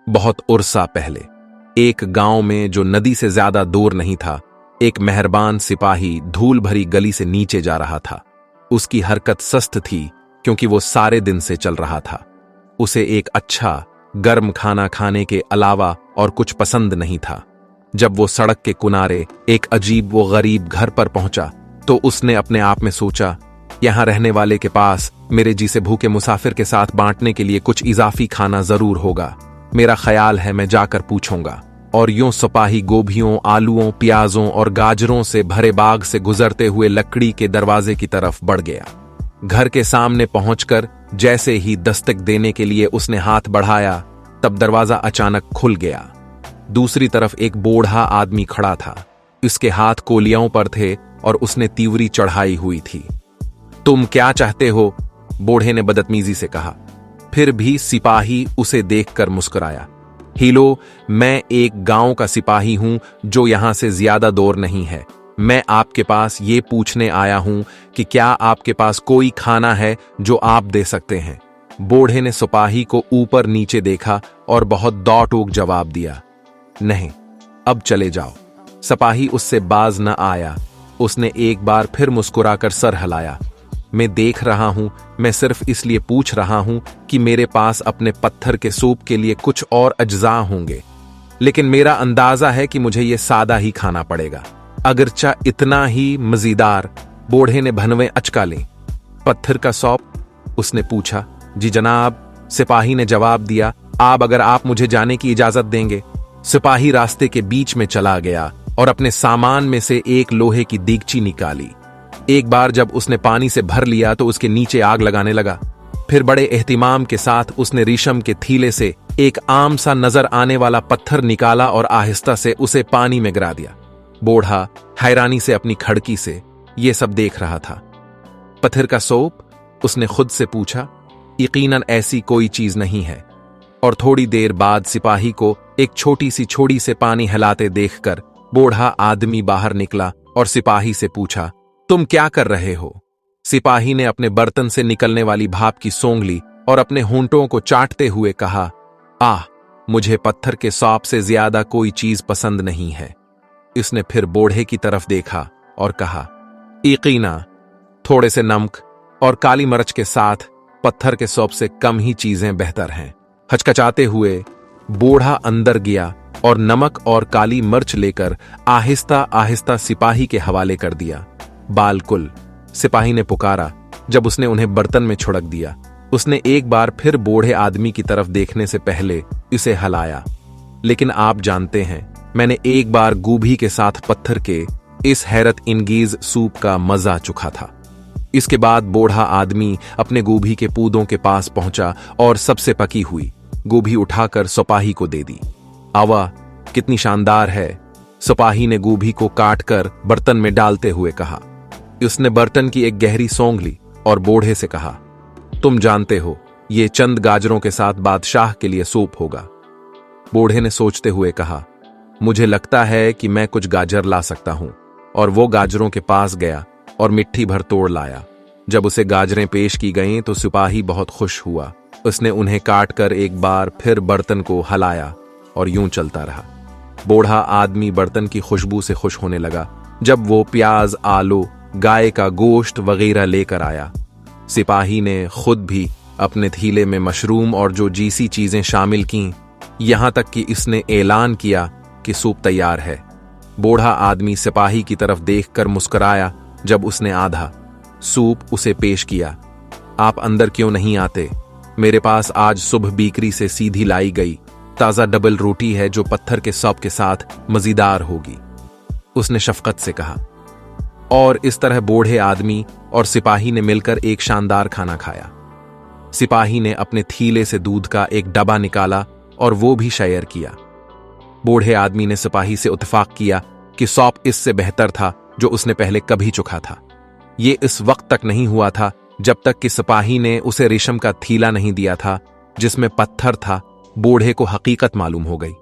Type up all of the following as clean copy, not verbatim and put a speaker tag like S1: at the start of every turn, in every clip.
S1: बहुत उरसा पहले एक गांव में जो नदी से ज्यादा दूर नहीं था, एक मेहरबान सिपाही धूल भरी गली से नीचे जा रहा था। उसकी हरकत सस्त थी क्योंकि वो सारे दिन से चल रहा था। उसे एक अच्छा गर्म खाना खाने के अलावा और कुछ पसंद नहीं था। जब वो सड़क के किनारे एक अजीब वो गरीब घर पर पहुंचा तो उसने अपने आप में सोचा, यहां रहने वाले के पास मेरे जैसे भूखे मुसाफिर के साथ बांटने के लिए कुछ इजाफी खाना जरूर होगा। मेरा ख्याल है मैं जाकर पूछूंगा। और यूं सिपाही गोभियों, आलूओं, प्याजों और गाजरों से भरे बाग से गुजरते हुए लकड़ी के दरवाजे की तरफ बढ़ गया। घर के सामने पहुंचकर जैसे ही दस्तक देने के लिए उसने हाथ बढ़ाया, तब दरवाजा अचानक खुल गया। दूसरी तरफ एक बूढ़ा आदमी खड़ा था। उसके हाथ कोलियों पर थे और उसने तीवरी चढ़ाई हुई थी। तुम क्या चाहते हो? बूढ़े ने बदतमीजी से कहा। फिर भी सिपाही उसे देखकर मुस्कुराया। हीलो, मैं एक गांव का सिपाही हूं जो यहां से ज्यादा दूर नहीं है। मैं आपके पास ये पूछने आया हूं कि क्या आपके पास कोई खाना है जो आप दे सकते हैं? बूढ़े ने सिपाही को ऊपर नीचे देखा और बहुत दौड़-टूक जवाब दिया, नहीं, अब चले जाओ। सिपाही उससे बाज न आया। उसने एक बार फिर मुस्कुराकर सर हिलाया। मैं देख रहा हूं, मैं सिर्फ इसलिए पूछ रहा हूं कि मेरे पास अपने पत्थर के सूप के लिए कुछ और अज्जा होंगे, लेकिन मेरा अंदाजा है कि मुझे यह सादा ही खाना पड़ेगा, अगरचा इतना ही मजेदार। बूढ़े ने भनवें अचका ली। पत्थर का सौंप? उसने पूछा। जी जनाब, सिपाही ने जवाब दिया। अगर आप मुझे जाने की इजाजत देंगे। सिपाही रास्ते के बीच में चला गया और अपने सामान में से एक लोहे की देगची निकाली। एक बार जब उसने पानी से भर लिया तो उसके नीचे आग लगाने लगा। फिर बड़े एहतिमाम के साथ उसने रेशम के थीले से एक आम सा नजर आने वाला पत्थर निकाला और आहिस्ता से उसे पानी में गिरा दिया। बूढ़ा हैरानी से अपनी खड़की से यह सब देख रहा था। पत्थर का सोप? उसने खुद से पूछा। यकीनन ऐसी कोई चीज नहीं है। और थोड़ी देर बाद सिपाही को एक छोटी सी छोड़ी से पानी हिलाते देखकर बूढ़ा आदमी बाहर निकला और सिपाही से पूछा, तुम क्या कर रहे हो? सिपाही ने अपने बर्तन से निकलने वाली भाप की सोंग ली और अपने होंठों को चाटते हुए कहा, मुझे पत्थर के सौंप से ज्यादा कोई चीज पसंद नहीं है। इसने फिर बूढ़े की तरफ देखा और कहा, यकीना थोड़े से नमक और काली मिर्च के साथ पत्थर के सौंप से कम ही चीजें बेहतर हैं। हचकचाते हुए बूढ़ा अंदर गया और नमक और काली मिर्च लेकर आहिस्ता आहिस्ता सिपाही के हवाले कर दिया। बालकुल, सिपाही ने पुकारा जब उसने उन्हें बर्तन में छुड़क दिया। उसने एक बार फिर बूढ़े आदमी की तरफ देखने से पहले इसे हलाया। लेकिन आप जानते हैं, मैंने एक बार गोभी के साथ पत्थर के इस हैरत इंगेज सूप का मजा चखा था। इसके बाद बूढ़ा आदमी अपने गोभी के पूदों के पास पहुंचा और सबसे पकी हुई गोभी उठाकर सिपाही को दे दी। आवा, कितनी शानदार है! सिपाही ने गोभी को काटकर बर्तन में डालते हुए कहा। उसने बर्तन की एक गहरी सौंग ली और बूढ़े से कहा, तुम जानते हो, ये चंद गाजरों के साथ बादशाह के लिए सूप होगा। बूढ़े ने सोचते हुए कहा, मुझे लगता है कि मैं कुछ गाजर ला सकता हूं। और वो गाजरों के पास गया और मिट्टी भर तोड़ लाया। जब उसे गाजरें पेश की गईं तो सिपाही बहुत खुश हुआ। उसने उन्हें काटकर एक बार फिर बर्तन को हिलाया और यूं चलता रहा। बूढ़ा आदमी बर्तन की खुशबू से खुश होने लगा। जब वो प्याज, आलू, गाय का गोश्त वगैरह लेकर आया, सिपाही ने खुद भी अपने थीले में मशरूम और जो जीसी चीजें शामिल कीं, यहां तक कि इसने ऐलान किया कि सूप तैयार है। बूढ़ा आदमी सिपाही की तरफ देखकर मुस्कुराया जब उसने आधा सूप उसे पेश किया। आप अंदर क्यों नहीं आते? मेरे पास आज सुबह बेकरी से सीधी लाई गई ताजा डबल रोटी है जो पत्थर के सौंप के साथ मजेदार होगी, उसने शफकत से कहा। और इस तरह बूढ़े आदमी और सिपाही ने मिलकर एक शानदार खाना खाया। सिपाही ने अपने थीले से दूध का एक डब्बा निकाला और वो भी शेयर किया। बूढ़े आदमी ने सिपाही से इत्तेफाक किया कि सौंप इससे बेहतर था जो उसने पहले कभी चखा था। ये इस वक्त तक नहीं हुआ था जब तक कि सिपाही ने उसे रेशम का थीला नहीं दिया था जिसमें पत्थर था। बूढ़े को हकीकत मालूम हो गई।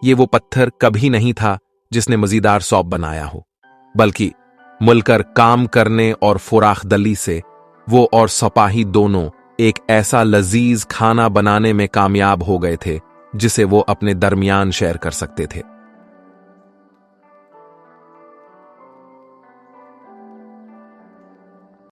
S1: ये वो पत्थर कभी नहीं था जिसने मजेदार सौंप बनाया हो, बल्कि मिलकर काम करने और फुराखदली से वो और सिपाही दोनों एक ऐसा लजीज खाना बनाने में कामयाब हो गए थे जिसे वो अपने दरमियान शेयर कर सकते थे।